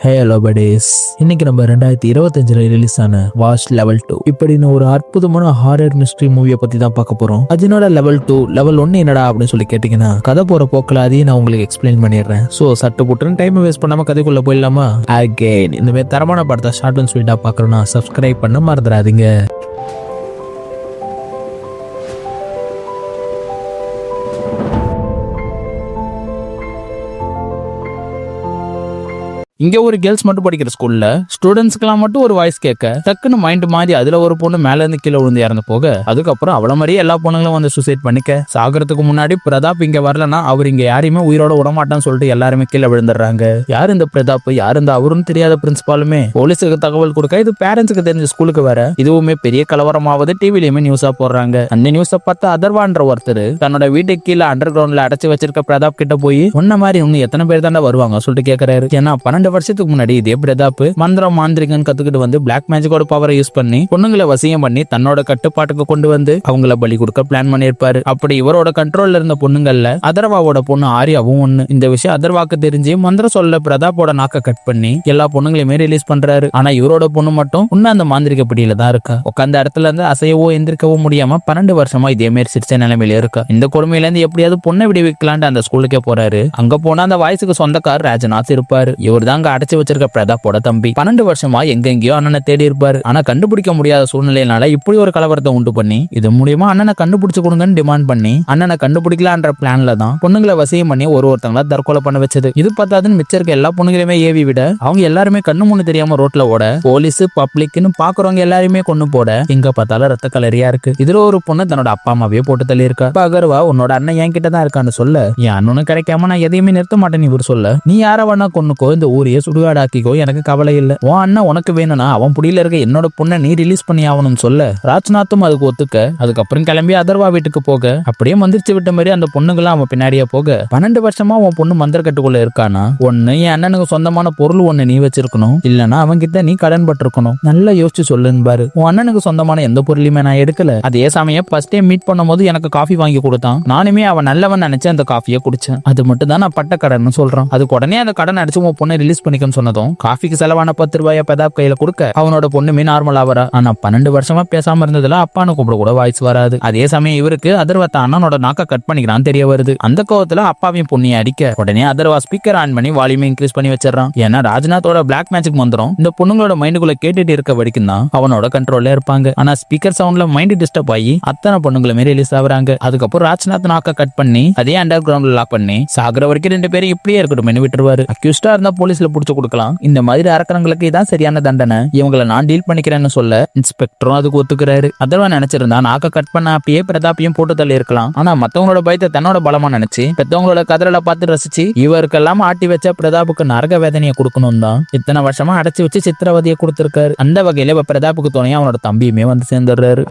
Hello buddies. இன்னைக்கு நம்ம 2025 release ஆன வாஷ் லெவல் 2 இப்படின்னு ஒரு அற்புதமான ஹாரர் மிஸ்ட்ரி மூவியை பத்தி தான் பார்க்க போறோம். அதனோட லெவல் 2 லெவல் 1 என்னடா அப்படின்னு சொல்லி கேட்டீங்கன்னா, கதை போற போக்கில் அதையும் நான் உங்களுக்கு எக்ஸ்பிளைன் பண்ணிடுறேன். ஸோ சட்டு புட்டுன்னு டைம் வேஸ்ட் பண்ணாம கதைக்குள்ள போயிடலாமா? அகைன் இந்த மாதிரி தரமான படத்தை ஷார்ட் அண்ட் ஸ்வீட்டா பார்க்கணும்னா சப்ஸ்கிரைப் பண்ண மறந்துடாதீங்க. இங்க ஒரு கேர்ள்ஸ் மட்டும் படிக்கிற ஸ்கூல்ல ஸ்டூடெண்ட்ஸ்க்குலாம் மட்டும் ஒரு வாய்ஸ் கேட்க டக்குன்னு மைண்ட் மாறி அதுல ஒரு பொண்ணு மேல இருந்து கீழே விழுந்து இறந்து போக, அதுக்கப்புறம் அவள மாதிரியே எல்லா பொண்ணுங்களும் வந்து சூசைட் பண்ணிக்க, சாகிறதுக்கு முன்னாடி பிரதாப் இங்க வரலன்னா அவர் இங்க யாரையுமே உயிரோட விடமாட்டான்னு சொல்லிட்டு எல்லாருமே கீழே விழுந்துடுறாங்க. யார் இந்த பிரதாப், யார் இந்த அவருன்னு தெரியாத பிரின்சிபாலுமே போலீஸுக்கு தகவல் கொடுக்க, இது பேரண்ட்ஸுக்கு தெரிஞ்ச ஸ்கூலுக்கு வர இதுவுமே பெரிய கலவரமாவது டிவிலயுமே நியூஸா போடுறாங்க. அந்த நியூஸை பார்த்து அதர்வான்ற ஒருத்தர் தன்னோட வீட்டுக்கு கீழே அண்டர் கிரவுண்ட்ல அடைச்சு வச்சிருக்க பிரதாப் கிட்ட போய் உன்ன மாதிரி இன்னும் எத்தனை பேர் தாண்டா வருவாங்க சொல்லிட்டு கேட்கறாரு. ஏன்னா 12 வருஷத்துக்கு முன்னாடி இதே பிரதாப் மந்திரம் மாந்திரிகன் கத்துக்கிட்டு வந்து பிளாக் மேஜிக்கோட பவரை யூஸ் பண்ணி பொண்ணுங்களை வசியம் பண்ணி தன்னோட கட்டுப்பாட்டுக்கு கொண்டு வந்து அவங்கள பலி கொடுக்க பிளான் பண்ணிருப்பாரு. அப்படி இவரோட கண்ட்ரோல்ல இருந்த பொண்ணுங்கள்ல அதர்வாவோட பொண்ணு ஆரியாவும் ஒண்ணு. இந்த விஷயம் அதர்வாக்கு தெரிஞ்சு மந்திரம் சொல்ல பிரதாப்போட நாக்க கட் பண்ணி எல்லா பொண்ணுங்களையுமே ரிலீஸ் பண்றாரு. ஆனா இவரோட பொண்ணு மட்டும் இன்னும் அந்த மாந்திரிக பிடியில தான் இருக்கா. உட்காந்த இடத்துல இருந்து அசையவோ எந்திரிக்கவோ முடியாம 12 வருஷமா இதே மாதிரி சிரிச்ச நிலைமையில இருக்கா. இந்த கொடுமையில இருந்து எப்படியாவது பொண்ணை விடுவிக்கலான்னு அந்த ஸ்கூலுக்கே போறாரு. அங்க போனா அந்த வாய்ஸுக்கு சொந்தக்காரர் ராஜநாத் இருப்பாரு. இவர் தான் அடைச்சு வச்சிருக்க பிரதாப்போட தம்பி. 12 வருஷமா எங்கெங்கயோ அண்ணனை தேடி இருப்பாரு. ஆனா கண்டுபிடிக்க முடியாத சூழ்நிலையினால இப்படி ஒரு கலவரத்தை உண்டு பண்ணி இது மூலியமா அண்ணனை கண்டுபிடிச்சு கொடுங்கன்னு டிமாண்ட் பண்ணி அண்ணனை கண்டுபிடிக்கலான்ற பிளான்ல தான் பொண்ணுங்களை வசியம் பண்ணி ஒருத்தங்களா தற்கொலை பண்ண வச்சது. இது பார்த்தாதுன்னு மிச்சம் இருக்க எல்லா பொண்ணுங்களையுமே ஏவி விட அவங்க எல்லாருமே கண்ணு முன்னு தெரியாம ரோட்ல ஓட, போலீஸ் பப்ளிக்னு பாக்குறவங்க எல்லாருமே கொண்டு போட எங்க பார்த்தாலும் ரத்த கலரியா இருக்கு. இதுல ஒரு பொண்ணு தன்னோட அப்பா அம்மாவே போட்டு தள்ளி இருக்கா. அகர்வா உன்னோட அண்ணன் என் கிட்ட தான் இருக்கான்னு சொல்ல, என் அண்ணனும் கிடைக்காம நான் எதையுமே நிறுத்த மாட்டேன் இவர் சொல்ல, நீ யார வேணா கொன்னுக்கோ, இந்த ஊரையே சுடுகாடாக்கிக்கோ, எனக்கு கவலை இல்ல. உன் அண்ணன் உனக்கு வேணும்னா அவன் புடியில இருக்க என்னோட பொண்ணை நீ ரிலீஸ் பண்ணி ஆகணும்னு சொல்ல, ராஜ்நாத்தும் அதுக்கு ஒத்துக்க, அதுக்கப்புறம் கிளம்பி அதர்வா வீட்டுக்கு போக, அப்படியே மந்திரிச்சு விட்ட மாதிரி அந்த பொண்ணுங்களாம் அவன் பின்னாடியே போக, 12 வருஷமா உன் பொண்ணு மந்திர கட்டுக்குள்ள இருக்கானா, ஒண்ணு என் அண்ணனுக்கு சொந்தமான பொருள் ஒண்ணு நீ வச்சிருக்கணும், இல்லனா அவன் கிட்ட நீ கடன் பட்டிருக்கணும். நல்லா யோசிச்சு சொல்லுன்னு பாரு. உன் அண்ணனுக்கு சொந்தமான எந்த பொருளையுமே நான் எடுக்கல. அதே சமயம் ஃபர்ஸ்ட் டைம் மீட் பண்ணும்போது எனக்கு காஃபி வாங்கி கொடுத்தான். நானுமே அவன் நல்லவன் நினைச்சு அந்த காஃபியை குடிச்சேன். அது மட்டும் தான் நான் பட்ட கடன் சொல்றான். அதுக்கு உடனே அந்த கடன் அடிச்சு உன் பொண்ணை ரிலீஸ் பண்ணிக்கன்னு சொன்னதும் காஃபிக்கு செலவான 10 ரூபாயை பிரதாப் கையில கொடுக்க அவனோட பொண்ணுமே நார்மலா வரா. ஆனா 12 வருஷமா பேசாம இருந்ததுல அப்பானு கூப்பிட கூட வாய்ஸ் வராது. அதே சமயம் இவருக்கு அதர்வா அண்ணனோட நாக்க கட் பண்ணிக்கிறான் தெரிய வருது. அந்த கோவத்துல அப்பாவையும் பொண்ணையும் அடிக்க உடனே அதர்வா ஸ்பீக்கர் ஆன் பண்ணி வால்யூம் இன்க்ரீஸ் பண்ணி வச்சிடறான். ஏன்னா ராஜ்நாத்தோட பிளாக் மேஜிக் மந்திரம் இந்த பொண்ணுங்களோட மைண்டுக்குள்ள கேட்டுட்டு இருக்க வரைக்கும் தான் அவனோட கண்ட்ரோல்ல இருப்பாங்க. ஆனா ஸ்பீக்கர் சவுண்ட்ல மைண்ட் டிஸ்டர்ப் ஆகி அத்தனை பொண்ணுங்களுமே ரிலீஸ் ஆகுறாங்க. அதுக்கப்புறம் ராஜ்நாத் நாக்க கட் பண்ணி அதே அண்டர் கிரவுண்ட்ல லாக் பண்ணி சாகுற வரைக்கும் 2 பேரும் இப்படியே இருக்கட்டும் விட்டுருவாரு. அக்யூஸ்டா இருந்தா போலீஸ்ல புடிச்சு கொடுக்கலாம். இந்த மாதிரி அரக்கணங்களுக்கு இதான் சரியான தண்டனை, இவங்களை நான் டீல் பண்ணிக்கிறேன்னு சொல்ல இன்ஸ்பெக்டரும் அதுக்கு ஒத்துக்கிறாரு. அதர்வா நினைச்சிருந்தா நாக்க கட் பண்ண அப்படியே பிரதாப்பையும் போட்டு தள்ளி இருக்கலாம். ஆனா மத்தவங்களோட பயத்தை தன்னோட பலமா நினைச்சு பெத்தவங்களோட கதறலை பார்த்து ரசிச்சு இவருக்கெல்லாம் ஆட்டி வச்ச பிரதாப்புக்கு நரக வேதனையை கொடுக்கணும் தான் இத்தனை வருஷமா அடைச்சு வச்சு சித்திரவதையை கொடுத்திருக்காரு. அந்த வகையில பிரதாப்புக்கு துணையா அவனோட தம்பியுமே வந்து சேர்ந்துடுறாரு.